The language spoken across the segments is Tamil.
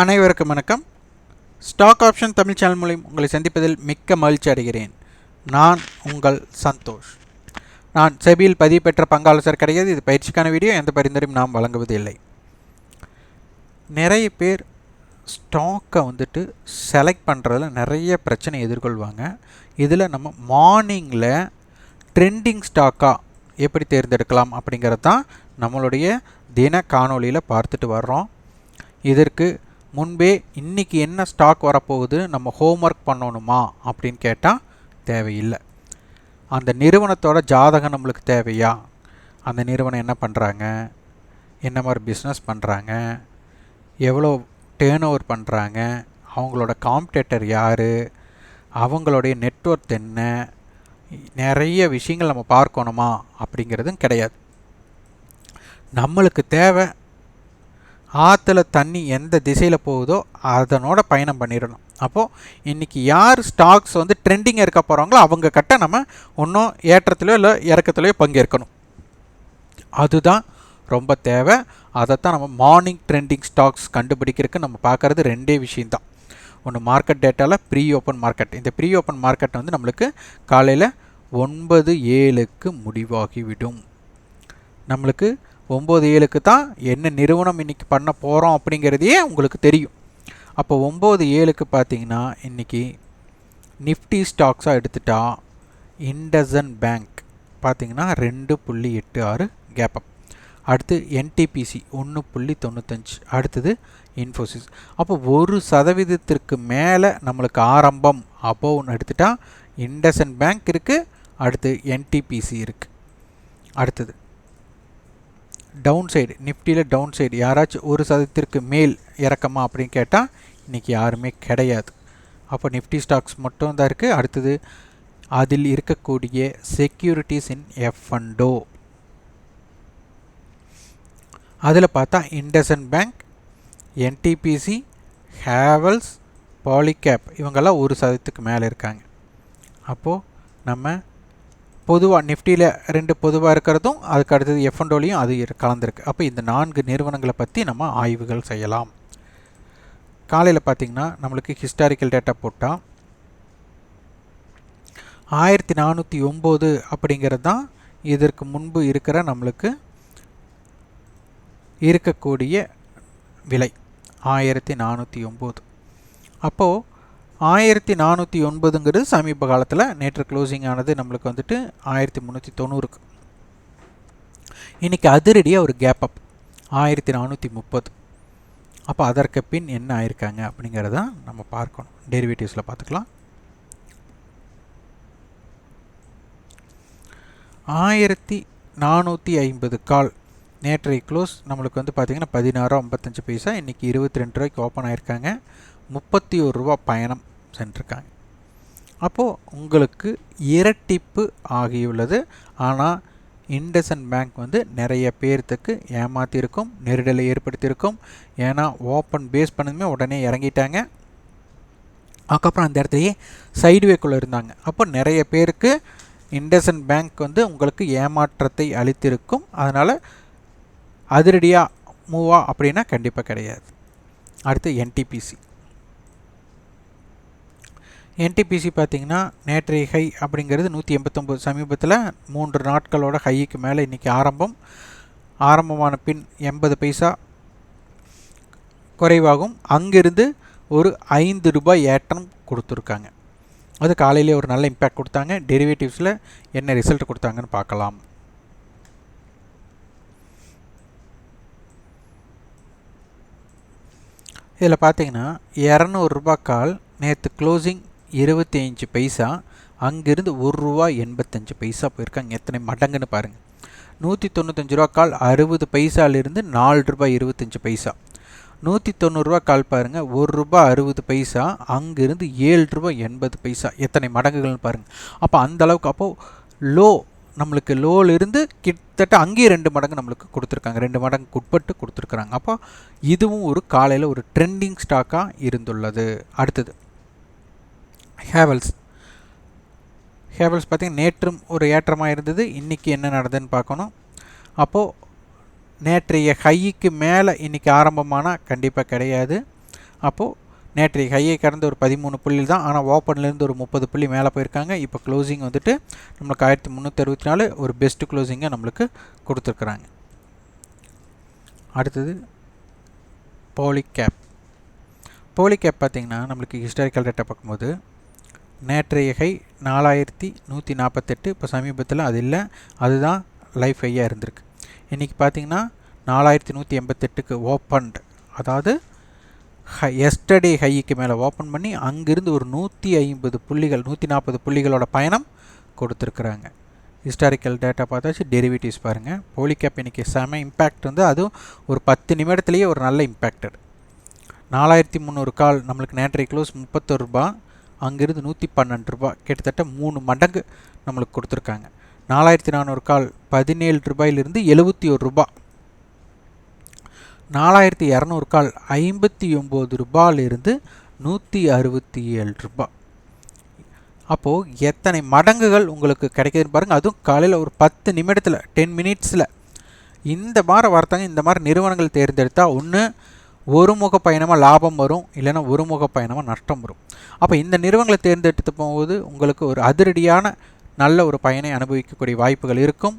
அனைவருக்கும் வணக்கம். ஸ்டாக் ஆப்ஷன் தமிழ் சேனல் மூலம் உங்களை சந்திப்பதில் மிக்க மகிழ்ச்சி அடைகிறேன். நான் உங்கள் சந்தோஷ். நான் செபியில் பதிவு பெற்ற பங்காளர் கிடையாது. இது பயிற்சிக்கான வீடியோ. எந்த பரிந்துரையும் நாம் வழங்குவதில்லை. நிறைய பேர் ஸ்டாக்கை செலக்ட் பண்ணுறதுல நிறைய பிரச்சனை எதிர்கொள்வாங்க. இதில் நம்ம மார்னிங்கில் ட்ரெண்டிங் ஸ்டாக்காக எப்படி தேர்ந்தெடுக்கலாம் அப்படிங்கிறது தான் நம்மளுடைய தின காணொலியில் பார்த்துட்டு வர்றோம். இதற்கு முன்பே இன்றைக்கி என்ன ஸ்டாக் வரப்போகுது, நம்ம ஹோம்ஒர்க் பண்ணணுமா அப்படின்னு கேட்டால் தேவையில்லை. அந்த நிறுவனத்தோட ஜாதகம் நம்மளுக்கு தேவையா, அந்த நிறுவனம் என்ன பண்ணுறாங்க, என்ன மாதிரி பிஸ்னஸ் பண்ணுறாங்க, எவ்வளோ டேர்ன் ஓவர் பண்ணுறாங்க, அவங்களோட காம்படேட்டர் யார், அவங்களுடைய நெட்வொர்த் என்ன, நிறைய விஷயங்கள் நம்ம பார்க்கணுமா அப்படிங்கிறதும் கிடையாது. நம்மளுக்கு தேவை ஆற்றுல தண்ணி எந்த திசையில் போகுதோ அதனோட பயணம் பண்ணிடணும். அப்போது இன்றைக்கி யார் ஸ்டாக்ஸ் ட்ரெண்டிங்காக இருக்க போகிறாங்களோ அவங்க கிட்ட நம்ம ஒன்றும் ஏற்றத்துலையோ இல்லை இறக்கத்துலையோ பங்கேற்கணும். அதுதான் ரொம்ப தேவை. அதைத்தான் நம்ம மார்னிங் ட்ரெண்டிங் ஸ்டாக்ஸ் கண்டுபிடிக்கிறதுக்கு நம்ம பார்க்குறது ரெண்டே விஷயந்தான். ஒன்று மார்க்கெட் டேட்டாவில் ப்ரீ ஓப்பன் மார்க்கெட். இந்த ப்ரீ ஓப்பன் மார்க்கெட் நம்மளுக்கு காலையில் 9:07 முடிவாகிவிடும். நம்மளுக்கு 9:07 தான் என்ன நிறுவனம் இன்றைக்கி பண்ண போகிறோம் அப்படிங்கிறதையே உங்களுக்கு தெரியும். அப்போ 9:07 பார்த்தீங்கன்னா இன்றைக்கி நிஃப்டி ஸ்டாக்ஸாக எடுத்துட்டா இண்டசன் பேங்க் பார்த்திங்கன்னா 2.86 கேப் அப். அடுத்து என்டிபிசி 1.95. அடுத்தது இன்ஃபோசிஸ். அப்போ 1% மேலே நம்மளுக்கு ஆரம்பம் அபோவ்னு எடுத்துட்டா இண்டசன் பேங்க் இருக்குது. அடுத்து என்டிபிசி இருக்குது. அடுத்தது டவுன் சைடு, நிஃப்டியில் டவுன் சைடு யாராச்சும் 1% மேல் இறக்கமா அப்படின்னு கேட்டால் இன்றைக்கி யாருமே கிடையாது. அப்போ நிஃப்டி ஸ்டாக்ஸ் மட்டும் தான் இருக்குது. அடுத்தது அதில் இருக்கக்கூடிய செக்யூரிட்டிஸ் இன் எஃப்&ஓ, அதில் பார்த்தா இண்டசன் பேங்க், என்டிபிசி, ஹேவல்ஸ், பாலிகேப் இவங்கெல்லாம் 1% மேலே இருக்காங்க. அப்போது நம்ம பொதுவாக நிஃப்டியில் 2 பொதுவாக இருக்கிறதும் அதுக்கு அடுத்தது எஃப்&ஓலையும் அது கலந்துருக்கு. அப்போ இந்த 4 நிறுவனங்களை பற்றி நம்ம ஆய்வுகள் செய்யலாம். காலையில் பார்த்திங்கன்னா நம்மளுக்கு ஹிஸ்டாரிக்கல் டேட்டா போட்டால் 1409 அப்படிங்கிறது தான் இதற்கு முன்பு இருக்கிற நம்மளுக்கு இருக்கக்கூடிய விலை 1409. அப்போது 1409ங்கிறது சமீப காலத்தில் நேற்று க்ளோசிங் ஆனது நம்மளுக்கு 1390. இன்றைக்கி அதிரடியாக ஒரு கேப் அப் 1430. அப்போ அதற்கு பின் என்ன ஆயிருக்காங்க அப்படிங்கிறத நம்ம பார்க்கணும். டெரிவேட்டிவ்ஸில் பார்த்துக்கலாம். 1450 கால் நேற்றைய க்ளோஸ் நம்மளுக்கு பார்த்திங்கன்னா 16.55. இன்றைக்கி 22 ரூபாய்க்கு ஓப்பன் ஆகிருக்காங்க. 31 ரூபா பயணம் சென்றிருக்காங்க. அப்போது உங்களுக்கு இரட்டிப்பு ஆகியுள்ளது. ஆனால் இண்டசன் பேங்க் நிறைய பேர்த்துக்கு ஏமாற்றிருக்கும், நெருடலை ஏற்படுத்தியிருக்கும். ஏன்னா ஓப்பன் பேஸ் பண்ணதுமே உடனே இறங்கிட்டாங்க. அதுக்கப்புறம் அந்த இடத்துலையே சைடுவேக்குள்ளே இருந்தாங்க. அப்போ நிறைய பேருக்கு இண்டசன் பேங்க் உங்களுக்கு ஏமாற்றத்தை அளித்திருக்கும். அதனால் அதிரடியாக மூவா அப்படின்னா கண்டிப்பாக கிடையாது. அடுத்து என்டிபிசி பார்த்திங்கன்னா நேற்றைய ஹை அப்படிங்கிறது 189. சமீபத்தில் 3 நாட்களோட ஹைக்கு மேலே இன்றைக்கி ஆரம்பமான பின் 80 பைசா குறைவாகும். அங்கிருந்து ஒரு 5 ரூபாய் ஏற்றம் கொடுத்துருக்காங்க. அது காலையிலே ஒரு நல்ல இம்பேக்ட் கொடுத்தாங்க. டெரிவேட்டிவ்ஸில் என்ன ரிசல்ட் கொடுத்தாங்கன்னு பார்க்கலாம். இதில் பார்த்தீங்கன்னா 200 ரூபா கால் நேற்று க்ளோசிங் 25 பைசா, அங்கிருந்து 1 ரூபா 85 பைசா போயிருக்காங்க. எத்தனை மடங்குன்னு பாருங்கள். 195 ரூபா கால் 60 பைசாலிருந்து 4 ரூபாய் 25 பைசா. 190 ரூபா கால் பாருங்கள், 1 ரூபா 60 பைசா, அங்கிருந்து 7 ரூபாய் 80 பைசா. எத்தனை மடங்குகள்னு பாருங்கள். அப்போ அந்தளவுக்கு அப்போது லோ நம்மளுக்கு லோலிருந்து கிட்டத்தட்ட அங்கேயே 2 மடங்கு நம்மளுக்கு கொடுத்துருக்காங்க. 2 மடங்கு உட்பட்டு கொடுத்துருக்குறாங்க. அப்போ இதுவும் ஒரு காலையில் ஒரு ட்ரெண்டிங் ஸ்டாக்காக இருந்துள்ளது. அடுத்தது ஹேவல்ஸ் பார்த்திங்கன்னா நேற்றும் ஒரு ஏற்றமாக இருந்தது. இன்றைக்கி என்ன நடந்ததுன்னு பார்க்கணும். அப்போது நேற்றைய ஹைக்கு மேலே இன்றைக்கி ஆரம்பமானால் கண்டிப்பாக கிடையாது. அப்போது நேற்றைய ஹையை கடந்த ஒரு 13 புள்ளி தான், ஆனால் ஓப்பன்லேருந்து ஒரு 30 புள்ளி மேலே போயிருக்காங்க. இப்போ க்ளோசிங் வந்துட்டு நம்மளுக்கு 1364 ஒரு பெஸ்ட்டு க்ளோசிங்கை நம்மளுக்கு கொடுத்துருக்குறாங்க. அடுத்தது போலிகேப். போலிகேப் பார்த்திங்கன்னா நம்மளுக்கு ஹிஸ்டாரிக்கல் டேட்டா பார்க்கும்போது நேற்றைய ஹை 4148, இப்போ சமீபத்தில் அது இல்லை, அதுதான் லைஃப் ஹையாக இருந்திருக்கு. இன்றைக்கி பார்த்திங்கன்னா 4188க்கு ஓப்பன்டு, அதாவது எஸ்டர்டே ஹைக்கு மேலே ஓப்பன் பண்ணி அங்கிருந்து ஒரு 150 புள்ளிகள் 140 புள்ளிகளோட பயணம் கொடுத்துருக்குறாங்க. ஹிஸ்டாரிக்கல் டேட்டா பார்த்தாச்சு. டெரிவேட்டிவ்ஸ் பாருங்கள். போலிகேப் இன்றைக்கி செம இம்பேக்ட் வந்து அதுவும் ஒரு 10 நிமிடத்துலேயே ஒரு நல்ல இம்பேக்டட். 4300 கால் நம்மளுக்கு நேற்றைய க்ளோஸ் 31 ரூபா, அங்கிருந்து 112 ரூபா, கிட்டத்தட்ட 3 மடங்கு நம்மளுக்கு கொடுத்துருக்காங்க. 4400 கால் 17 ரூபாயிலிருந்து 71 ரூபா, 4200 கால் 59 ரூபாயிலிருந்து 167 ரூபா. அப்போது எத்தனை மடங்குகள் உங்களுக்கு கிடைக்குதுன்னு பாருங்கள். அதுவும் காலையில் ஒரு 10 நிமிடத்தில் 10 மினிட்ஸில் இந்த மாதிரி வார்த்தைங்க. இந்த மாதிரி நிறுவனங்கள் தேர்ந்தெடுத்தால் ஒன்று ஒருமுக பயணமாக லாபம் வரும், இல்லைன்னா ஒருமுக பயணமாக நஷ்டம் வரும். அப்போ இந்த நிறுவனங்களை தேர்ந்தெடுத்து போகும்போது உங்களுக்கு ஒரு அதிரடியான நல்ல ஒரு பயனை அனுபவிக்கக்கூடிய வாய்ப்புகள் இருக்கும்.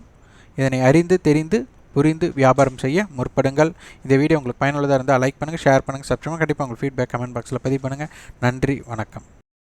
இதனை அறிந்து தெரிந்து புரிந்து வியாபாரம் செய்ய முற்படுங்கள். இந்த வீடியோ உங்களுக்கு பயனுள்ளதாக இருந்தால் லைக் பண்ணுங்கள், ஷேர் பண்ணுங்கள், சப்ஸ்கிரைப் பண்ணுங்கள். கண்டிப்பாக உங்கள் ஃபீட்பேக் கமெண்ட் பாக்ஸில் பதிவு பண்ணுங்கள். நன்றி, வணக்கம்.